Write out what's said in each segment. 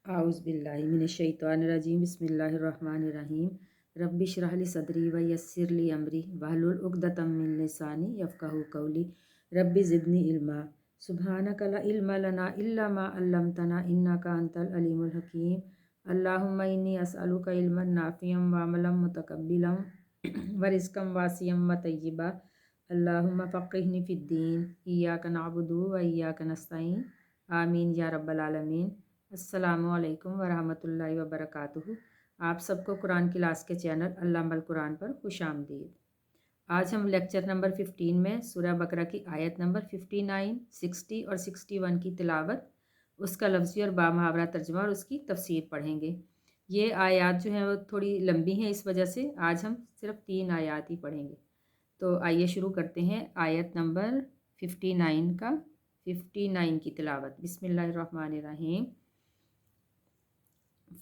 आउज़ बिल्लाहि मिनश्शैतानिर्रजीम बिस्मिल्लाहिर्रहमानिर्रहीम रब्बि इश्रह ली सदरी व यस्सिर ली अमरी वहलुल उक़दतम मिन लिसानी यफ़क़हू क़ौली रब्बि ज़िदनी इल्मा सुब्हानका ला इल्मा लना इल्ला मा अल्लमतना इन्नका अंतल अलीमुल हकीम अल्लाहुम्मा इन्नी अस्अलुका इल्मन नाफ़िअम व अमलन मुतक़ब्बिलन व रिज़्क़न वासिअन व तय्यिबा अल्लाहुम्मा फ़क़्हिनी फ़िद्दीन इय्याका नअबुदु व इय्याका नस्तईन आमीन या रब्बल आलमीन। अस्सलामु अलैकुम वरहमतुल्लाहि वबरकातुहू। आप सबको कुरान क्लास के चैनल अल्लामल कुरान पर खुश आमदीद। आज हम लेक्चर नंबर 15 में सूरह बकरा की आयत नंबर 59, 60 और 61 की तिलावत, उसका लफ्ज़ी और बामुहावरा तर्जुमा और उसकी तफसीर पढ़ेंगे। ये आयत जो हैं वो थोड़ी लंबी हैं, इस वजह से आज हम सिर्फ 3 आयत ही पढ़ेंगे। तो आइए शुरू करते हैं आयत नंबर 59 की तिलावत। बिस्मिल्लाहिर्रहमानिर्रहीम।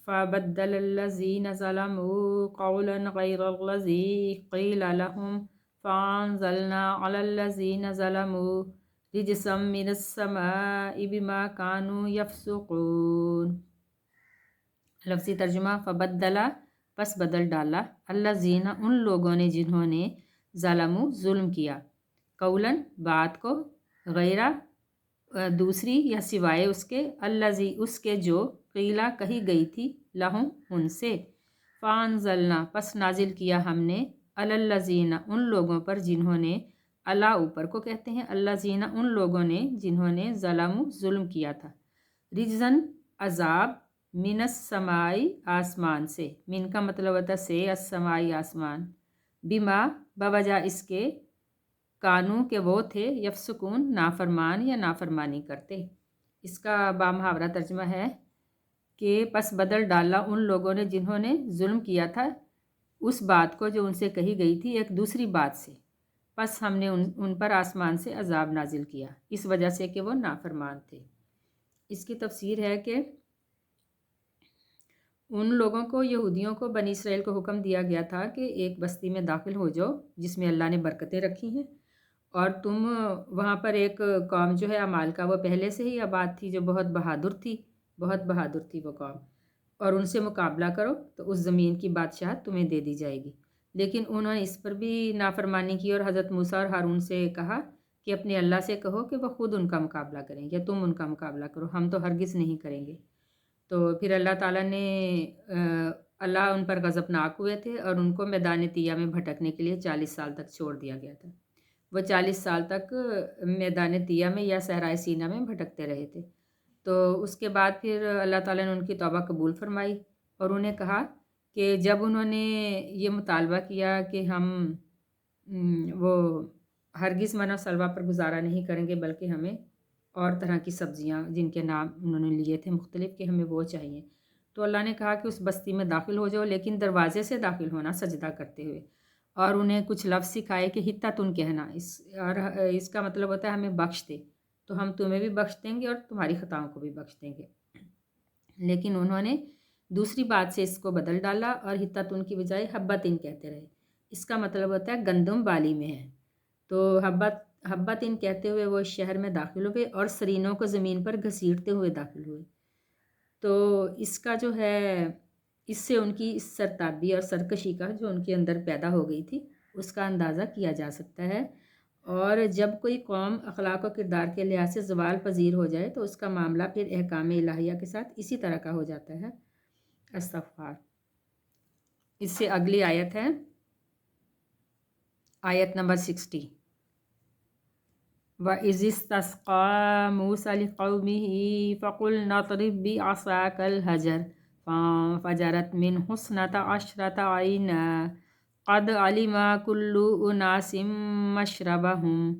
फ़बद्दलल्लज़ीना ज़लमू क़ौलन ग़ैरल्लज़ी क़ील लहुम फ़अंज़लना अलल्लज़ीना ज़लमू रिजसन मिनस्समाइ बिमा कानू यफ़्सुक़ून। लफ्ज़ी तर्जुमा। फ़बद्दला पस बदल डाला, अल्लज़ीना उन लोगों ने जिन्होंने ज़लमू जुल्म किया, क़ौलन बात को, गैरा दूसरी या सिवाय उसके, अल्लज़ी उसके जो, क़ीला कही गई थी, लहुम उनसे, फ़अंज़लना पस नाजिल किया हमने, अलल्लज़ीना उन लोगों पर जिन्होंने, अला ऊपर को कहते हैं, अल्लज़ीना उन लोगों ने जिन्होंने ज़लमू जुल्म किया था, रिजन अज़ाब, मिनस समाई आसमान से, मिन का मतलब होता से, असमाई आसमान, बिमा बवजह इसके, कानू के वो थे, यफसुकून नाफरमान या नाफरमानी करते। इसका बामुहावरा तर्जुमा है कि पस बदल डाला उन लोगों ने जिन्होंने जुल्म किया था उस बात को जो उनसे कही गई थी एक दूसरी बात से, पस हमने उन पर आसमान से अजाब नाजिल किया इस वजह से कि वो नाफरमान थे। इसकी तफसीर है कि उन लोगों को, यहूदियों को, बनी इसराइल को हुक्म दिया गया था कि एक बस्ती में दाखिल हो जाओ जिसमें अल्लाह ने बरकतें रखी हैं, और तुम वहाँ पर एक कौम जो है अमालका, वो पहले से ही आबाद थी, जो बहुत बहादुर थी वो कौम, और उनसे मुकाबला करो तो उस ज़मीन की बादशाहत तुम्हें दे दी जाएगी। लेकिन उन्होंने इस पर भी नाफरमानी की और हज़रत मूसा और हारून से कहा कि अपने अल्लाह से कहो कि वह ख़ुद उनका मुकाबला करें या तुम उनका मुकाबला करो, हम तो हरगिज़ नहीं करेंगे। तो फिर अल्लाह ताला ने अल्लाह उन पर गज़बनाक हुए थे और उनको मैदान तिया में भटकने के लिए 40 साल तक छोड़ दिया गया था। वो 40 साल तक मैदान तिया में या सहराए सीना में भटकते रहे थे। तो उसके बाद फिर अल्लाह ताला ने उनकी तौबा कबूल फरमाई और उन्हें कहा कि जब उन्होंने ये मुतालबा किया कि हम वो हरगिज़ मना सलवा पर गुजारा नहीं करेंगे, बल्कि हमें और तरह की सब्ज़ियाँ जिनके नाम उन्होंने लिए थे मुख्तलिफ़ कि हमें वो चाहिए, तो अल्लाह ने कहा कि उस बस्ती में दाखिल हो जाओ, लेकिन दरवाज़े से दाखिल होना सजदा करते हुए, और उन्हें कुछ लफ्ज़ सिखाए कि हित्ततुन कहना, इसका मतलब होता है हमें बख्श दे, तो हम तुम्हें भी बख्श देंगे और तुम्हारी ख़ताओं को भी बख्श देंगे। लेकिन उन्होंने दूसरी बात से इसको बदल डाला और हित्ततुन की बजाय हब्बतिन कहते रहे। इसका मतलब होता है गंदम बाली में है, तो हब्बतिन कहते हुए वो शहर में दाखिल हुए और सरीनों को ज़मीन पर घसीटते हुए दाखिल हुए। तो इसका जो है, इससे उनकी इस सरताबी और सरकशी का जो उनके अंदर पैदा हो गई थी उसका अंदाज़ा किया जा सकता है। और जब कोई कौम अखलाक और किरदार के लिहाज से ज़वाल पजीर हो जाए तो उसका मामला फिर अहकाम इलाहिया के साथ इसी तरह का हो जाता है। अस्तग़फ़ार। इससे अगली आयत है आयत नंबर 60। व इज़िस्तस्क़ा मूसा लिक़ौमिही फ़क़ुलना इज़रिब बिअसाकल हजर फ़ंफ़जरत मिन्हु इस्नता अशरता ऐना क़द अलिमा कुल्लु उनासिम मशरबहुम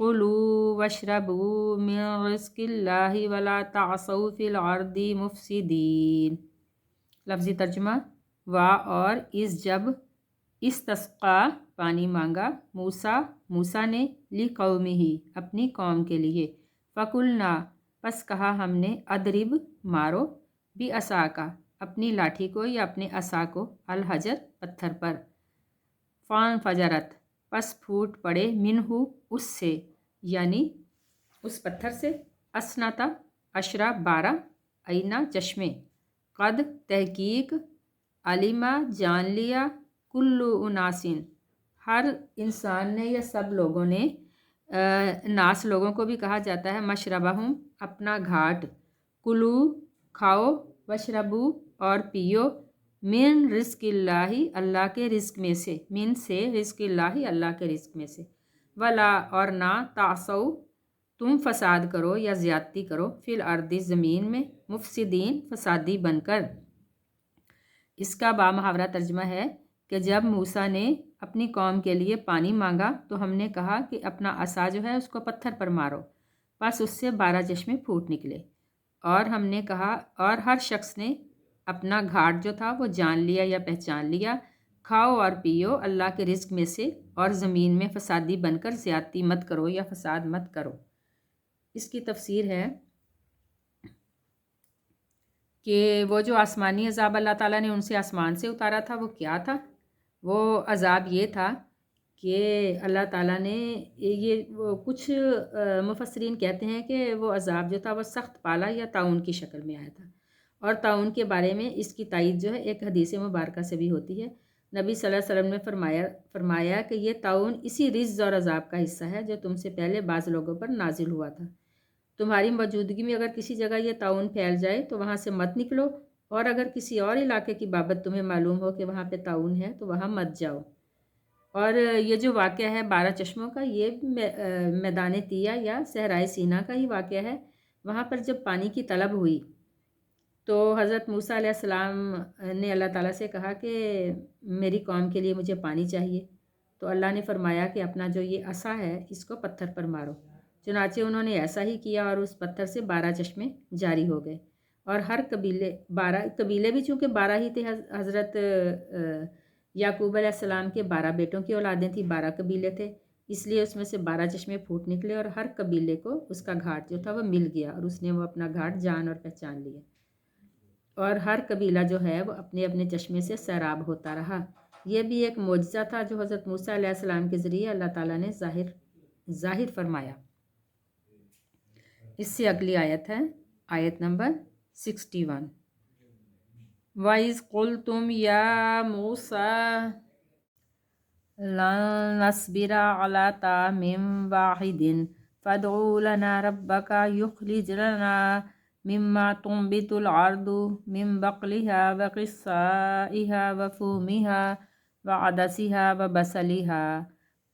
कुलू वशरबू मिन रिज़्क़िल्लाहि वला तअसौ फ़िल अर्दि मुफ़सिदीन। लफ्ज़ी तर्जुमा। वा और इस जब, इस्तस्क़ा पानी मांगा, मूसा ने, ली कौमिही अपनी कौम के लिए, फ़कुलना पस कहा हमने, अदरिब मारो, बी असा का अपनी लाठी को या अपने असा को, अल हजर पत्थर पर, फ़ान फजरत पस फूट पड़े, मिनहु उससे यानी उस पत्थर से, असनाता अशरा 12, ऐना चश्मे, قد تحقیق، علیما جان لیا، کلو اناسن ہر انسان نے یا سب لوگوں نے، ناس لوگوں کو بھی کہا جاتا ہے، مشربہم اپنا گھاٹ، کلو کھاؤ، وشربو اور پیو، من رزق اللہ اللہ کے رزق میں سے، من سے رزق اللہ اللہ کے رزق میں سے، ولا اور نہ تعصو تم فساد کرو یا زیادتی کرو، فی الارض زمین میں، مفسدین فسادی بن کر۔ اس کا بامحاورہ ترجمہ ہے کہ جب موسیٰ نے اپنی قوم کے لیے پانی مانگا تو ہم نے کہا کہ اپنا عصا جو ہے اس کو پتھر پر مارو، بس اس سے 12 چشمے پھوٹ نکلے، اور ہم نے کہا اور ہر شخص نے اپنا گھاٹ جو تھا وہ جان لیا یا پہچان لیا، کھاؤ اور پیو اللہ کے رزق میں سے، اور زمین میں فسادی بن کر زیادتی مت کرو یا فساد مت کرو۔ اس کی تفسیر ہے کہ وہ جو آسمانی عذاب اللہ تعالیٰ نے ان سے آسمان سے اتارا تھا وہ کیا تھا؟ وہ عذاب یہ تھا کہ اللہ تعالیٰ نے وہ کچھ مفسرین کہتے ہیں کہ وہ عذاب جو تھا وہ سخت پالا یا طاعون کی شکل میں آیا تھا، اور طاعون کے بارے میں اس کی تائید جو ہے ایک حدیث مبارکہ سے بھی ہوتی ہے۔ نبی صلی اللہ علیہ وسلم نے فرمایا کہ یہ طاعون اسی رجز اور عذاب کا حصہ ہے جو تم سے پہلے بعض لوگوں پر نازل ہوا تھا۔ تمہاری موجودگی میں اگر کسی جگہ یہ طاعون پھیل جائے تو وہاں سے مت نکلو، اور اگر کسی اور علاقے کی بابت تمہیں معلوم ہو کہ وہاں پہ طاعون ہے تو وہاں مت جاؤ۔ اور یہ جو واقعہ ہے 12 چشموں کا، یہ میدان تیہ یا صحرائے سینا کا ہی واقعہ ہے۔ وہاں پر جب پانی کی طلب ہوئی تو حضرت موسیٰ علیہ السلام نے اللہ تعالیٰ سے کہا کہ میری قوم کے لیے مجھے پانی چاہیے، تو اللہ نے فرمایا کہ اپنا جو یہ عصا ہے اس کو پتھر پر مارو۔ چنانچہ انہوں نے ایسا ہی کیا اور اس پتھر سے 12 چشمے جاری ہو گئے، اور ہر 12 قبیلے بھی چونکہ 12 ہی تھے، حضرت یعقوب علیہ السلام کے 12 بیٹوں کی اولادیں تھیں، 12 قبیلے تھے، اس لیے اس میں سے 12 چشمے پھوٹ نکلے، اور ہر قبیلے کو اس کا گھاٹ جو تھا وہ مل گیا، اور اس نے وہ اپنا گھاٹ جان اور پہچان لیا، اور ہر قبیلہ جو ہے وہ اپنے اپنے چشمے سے سیراب ہوتا رہا۔ یہ بھی ایک معجزہ تھا جو حضرت موسیٰ علیہ السلام کے ذریعے اللہ تعالیٰ نے ظاہر فرمایا۔ اس سے اگلی آیت ہے آیت نمبر 61۔ وَإِذْ قُلْتُمْ يَا مُوسَىٰ لَن نَّصْبِرَ عَلَىٰ طَعَامٍ وَاحِدٍ فَادْعُ لَنَا رَبَّكَ يُخْرِجْ لَنَا مِمَّا تُنبِتُ الْأَرْضُ مِن بَقْلِهَا وَقِثَّائِهَا وَفُومِهَا وَعَدَسِهَا وَبَصَلِهَا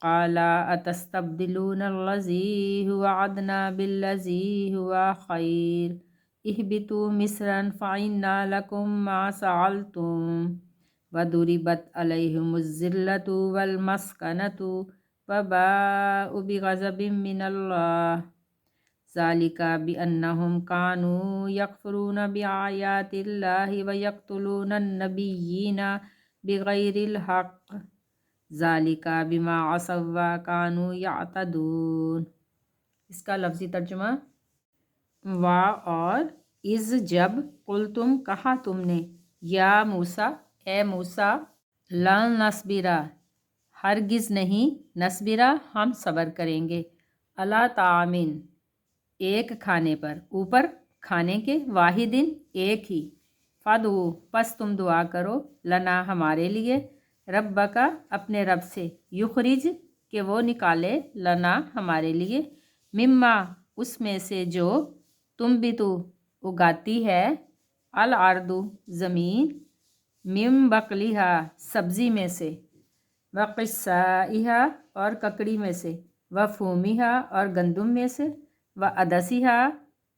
قَالَ أَتَسْتَبْدِلُونَ الَّذِي هُوَ أَدْنَىٰ بِالَّذِي هُوَ خَيْرٌ اهْبِطُوا مِصْرًا فَإِنَّ لَكُم مَّا سَأَلْتُمْ وَضُرِبَتْ عَلَيْهِمُ الذِّلَّةُ وَالْمَسْكَنَةُ وَبَاءُوا بِغَضَبٍ مِّنَ اللَّهِ ذَلِكَ بِأَنَّهُمْ كَانُوا يَكْفُرُونَ بِآيَاتِ اللَّهِ وَيَقْتُلُونَ النَّبِيِّينَ بِغَيْرِ الْحَقِّ ذَلِكَ بِمَا عَصَوا وَكَانُوا يَعْتَدُونَ۔ اس کا لفظی ترجمہ، اور از جب، قل کہا تم نے، یا موسیٰ اے موسیٰ، لن نصبرا ہرگز نہیں، نصبرا ہم صبر کریں گے، علی طعامن ایک کھانے پر، اوپر کھانے کے، واحدن ایک ہی، فدعو پس تم دعا کرو، لنا ہمارے لیے، ربکا اپنے رب سے، یخرج کہ وہ نکالے، لنا ہمارے لیے، مما اس میں سے جو، تم بھی تو اگاتی ہے، الارض زمین، من بقلیہا سبزی میں سے، وقصائہا اور ککڑی میں سے، وفومیہا اور گندم میں سے، وعدسیہا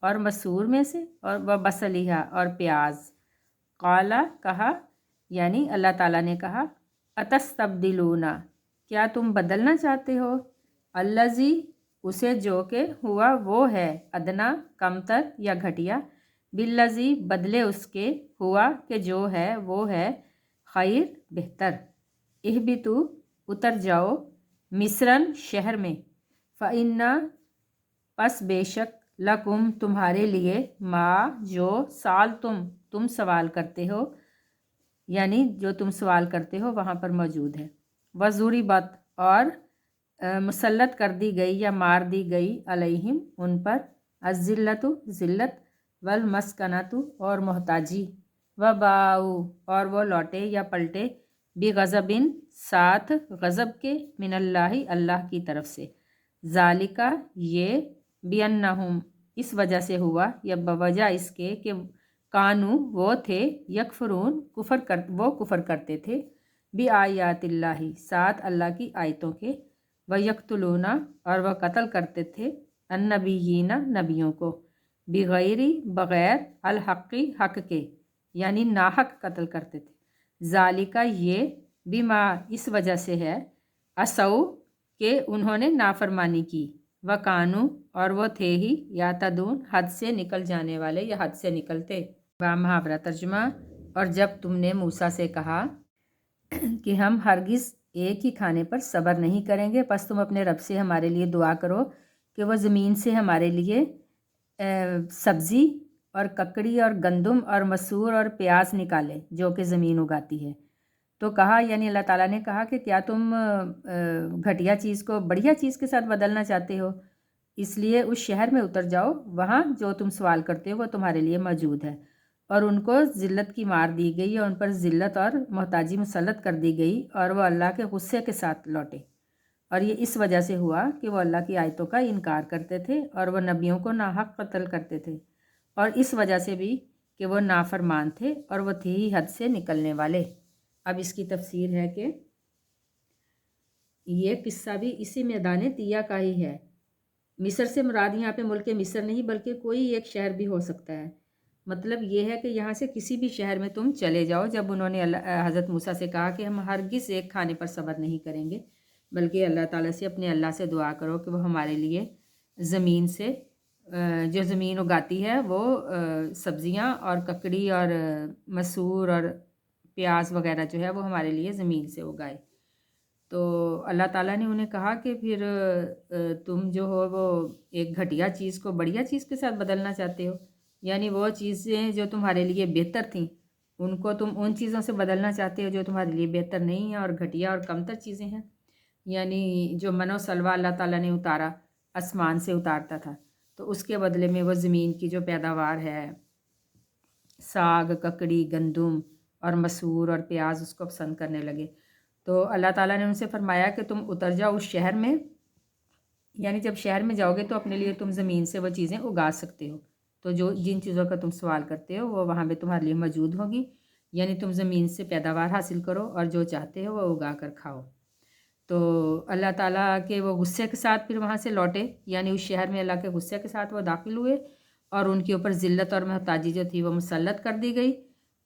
اور مسور میں سے، اور وبصلیہا اور پیاز۔ قالا کہا، یعنی اللہ تعالیٰ نے کہا، اتستبدلون کیا تم بدلنا چاہتے ہو، الذی اسے جو کہ ہوا وہ ہے، ادنا کمتر یا گھٹیا، بالذی بدلے اس کے، ہوا کہ جو ہے وہ ہے، خیر بہتر، اہبتو اتر جاؤ، مصرن شہر میں، فإن پس بے شک، لکم تمہارے لیے، ما جو، سال تم سوال کرتے ہو، یعنی جو تم سوال کرتے ہو وہاں پر موجود ہے، وضربت اور مسلط کر دی گئی یا مار دی گئی، علیہم ان پر، الذلۃ ذلت، والمسکنۃ اور محتاجی، व बाऊ और वो लौटे या पलटे बेगज़बिन साथ गज़ब के मिनल्लाहि अल्लाह की तरफ से। ज़ालिका ये बिअन्नहुम इस वजह से हुआ या बवजह इसके कि कानू वो थे यकफरून वो कुफर करते थे बि आयातिल्लाहि साथ अल्लाह की आयतों के व यक्तुलूना और वह कत्ल करते थे अन्नबीयीना नबियों को बिगैरी बग़ैर अल हक़ी हक़ के यानी नाहक कत्ल करते थे। ज़ालिका ये बिमा इस वजह से है असौ के उन्होंने नाफरमानी की व कानू और वो थे ही या तदून हद से निकल जाने वाले या हद से निकलते। व मुहावरा तर्जुमा। और जब तुमने मूसा से कहा कि हम हरगिज़ एक ही खाने पर सब्र नहीं करेंगे, बस तुम अपने रब से हमारे लिए दुआ करो कि वह ज़मीन से हमारे लिए सब्ज़ी और ककड़ी और गंदम और मसूर और प्याज निकाले जो कि ज़मीन उगाती है। तो कहा यानी अल्लाह ताला ने कहा कि क्या तुम घटिया चीज़ को बढ़िया चीज़ के साथ बदलना चाहते हो, इसलिए उस शहर में उतर जाओ, वहाँ जो तुम सवाल करते हो वो तुम्हारे लिए मौजूद है। और उनको ज़िल्लत की मार दी गई और उन पर ज़िल्लत और मोहताजी मुसल्लत कर दी गई और वह अल्लाह के गुस्से के साथ लौटे। और ये इस वजह से हुआ कि वो अल्लाह की आयतों का इनकार करते थे और वह नबियों को नाहक कत्ल करते थे, और इस वजह से भी कि वो नाफरमान थे और वह थे ही हद से निकलने वाले। अब इसकी तफसीर है कि ये किस्सा भी इसी मैदान तिया का ही है। मिस्र से मुराद यहाँ पे मुल्क मिस्र नहीं बल्कि कोई एक शहर भी हो सकता है। मतलब ये है कि यहाँ से किसी भी शहर में तुम चले जाओ। जब उन्होंने हज़रत मूसा से कहा कि हम हरगिज़ एक खाने पर सब्र नहीं करेंगे, बल्कि अल्लाह ताला से अपने अल्लाह से दुआ करो कि वो हमारे लिए ज़मीन से जो ज़मीन उगाती है वो सब्ज़ियाँ और ककड़ी और मसूर और प्याज वगैरह जो है वो हमारे लिए ज़मीन से उगाए। तो अल्लाह ताला ने उन्हें कहा कि फिर तुम जो हो वो एक घटिया चीज़ को बढ़िया चीज़ के साथ बदलना चाहते हो, यानी वो चीज़ें जो तुम्हारे लिए बेहतर थीं उनको तुम उन चीज़ों से बदलना चाहते हो जो तुम्हारे लिए बेहतर नहीं है और घटिया और कमतर चीज़ें हैं। यानी जो मनो सलवा अल्लाह ताला ने उतारा, आसमान से उतारता था, तो उसके बदले में वो ज़मीन की जो पैदावार है, साग, ककड़ी, गंदम और मसूर और प्याज उसको पसंद करने लगे। तो अल्लाह ताला ने उनसे फरमाया कि तुम उतर जाओ उस शहर में, यानी जब शहर में जाओगे तो अपने लिए तुम ज़मीन से वो चीज़ें उगा सकते हो। तो जो जिन चीज़ों का तुम सवाल करते हो वो वहाँ पे तुम्हारे लिए मौजूद होगी, यानी तुम ज़मीन से पैदावार हासिल करो और जो चाहते हो वो उगा कर खाओ। तो अल्लाह ताला के वो गुस्से के साथ फिर वहाँ से लौटे, यानी उस शहर में अल्लाह के गुस्से के साथ वो दाखिल हुए और उनके ऊपर ज़िल्लत और मोहताजी जो थी वो मुसल्लत कर दी गई।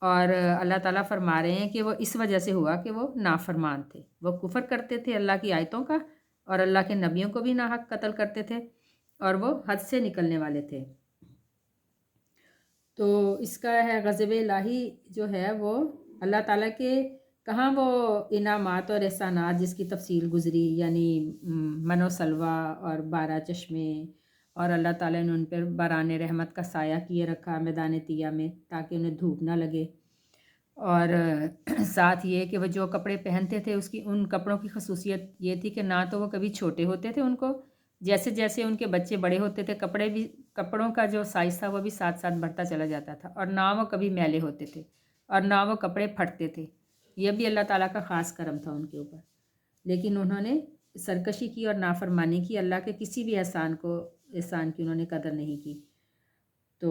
और अल्लाह ताला फरमा रहे हैं कि वो इस वजह से हुआ कि वो नाफरमान थे, वो कुफ़र करते थे अल्लाह की आयतों का और अल्लाह के नबियों को भी नाहक कत्ल करते थे और वो हद से निकलने वाले थे। तो इसका है ग़ज़ब इलाही जो है वो अल्लाह ताला के कहाँ वो इनामात और एहसानात जिसकी तफसील गुज़री, यानी मनो सलवा और 12 चश्मे और अल्लाह ताला ने उन पर बारान रहमत का साया किए रखा मैदान तिया में ताकि उन्हें धूप ना लगे। और साथ ये कि वो जो कपड़े पहनते थे उसकी उन कपड़ों की खसूसियत ये थी कि ना तो वो कभी छोटे होते थे, उनको जैसे जैसे उनके बच्चे बड़े होते थे कपड़ों का जो साइज़ था वो भी साथ साथ बढ़ता चला जाता था, और ना वो कभी मैले होते थे और ना वो कपड़े फटते थे। यह भी अल्लाह ताला का ख़ास करम था उनके ऊपर। लेकिन उन्होंने सरकशी की और नाफरमानी की, अल्लाह के किसी भी एहसान की उन्होंने कदर नहीं की। तो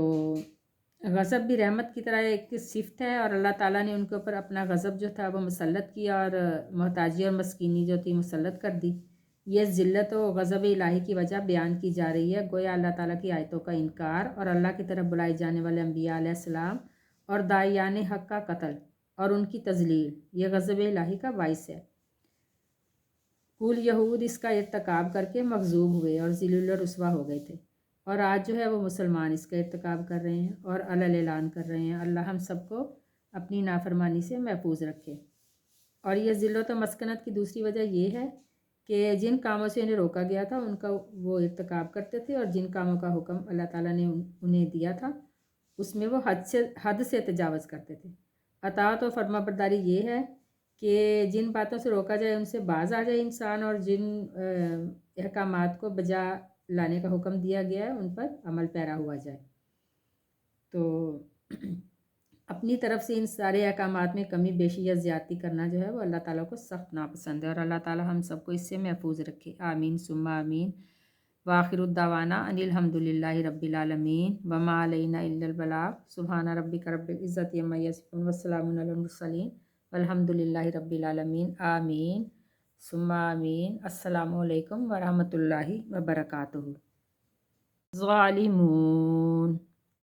गज़ब भी रहमत की तरह एक सिफ़त है और अल्लाह ताला ने उनके ऊपर अपना गज़ब जो था वो मुसल्लत किया और मोहताजी और मस्कीनी जो थी मुसल्लत कर दी। ये ज़िल्लत और गज़ब इलाही की वजह बयान की जा रही है, गोया अल्लाह ताला की आयतों का इनकार और अल्लाह की तरफ बुलाए जाने वाले अम्बिया अलैहिस्सलाम और दायान हक़ का कत्ल और उनकी तज़लील, ये गज़ब इलाही का बाइस है। कुल यहूद इसका इर्तिकाब करके मग़ज़ूब हुए और ज़िल्लुल रुस्वा हो गए थे, और आज जो है वो मुसलमान इसका इर्तिकाब कर रहे हैं और अलल ऐलान कर रहे हैं। अल्लाह हम सबको अपनी नाफरमानी से महफूज रखे। और ये ज़िल्लत व मस्कनत की दूसरी वजह ये है कि जिन कामों से इन्हें रोका गया था उनका वो इर्तिकाब करते थे, और जिन कामों का हुक्म अल्लाह ताला ने उन्हें दिया था उसमें वो हद से तजावज़ करते थे। अताअत और फर्माबरदारी ये है कि जिन बातों से रोका जाए उनसे बाज आ जाए इंसान, और जिन अहकामात को बजा लाने का हुक्म दिया गया है उन पर अमल पैरा हुआ जाए। तो اپنی طرف سے ان سارے احکامات میں کمی بیشی یا زیادتی کرنا جو ہے وہ اللہ تعالیٰ کو سخت ناپسند ہے، اور اللہ تعالیٰ ہم سب کو اس سے محفوظ رکھے، آمین ثم آمین۔ وآخر الدعوانا ان الحمد للہ رب العالمین وما علینا الا البلاغ، سبحان ربک رب العزت عما یصفون وسلام علی المرسلین والحمد للہ رب العالمین، آمین ثم آمین۔ السلام علیکم ورحمۃ اللہ وبرکاتہ۔ ظالمون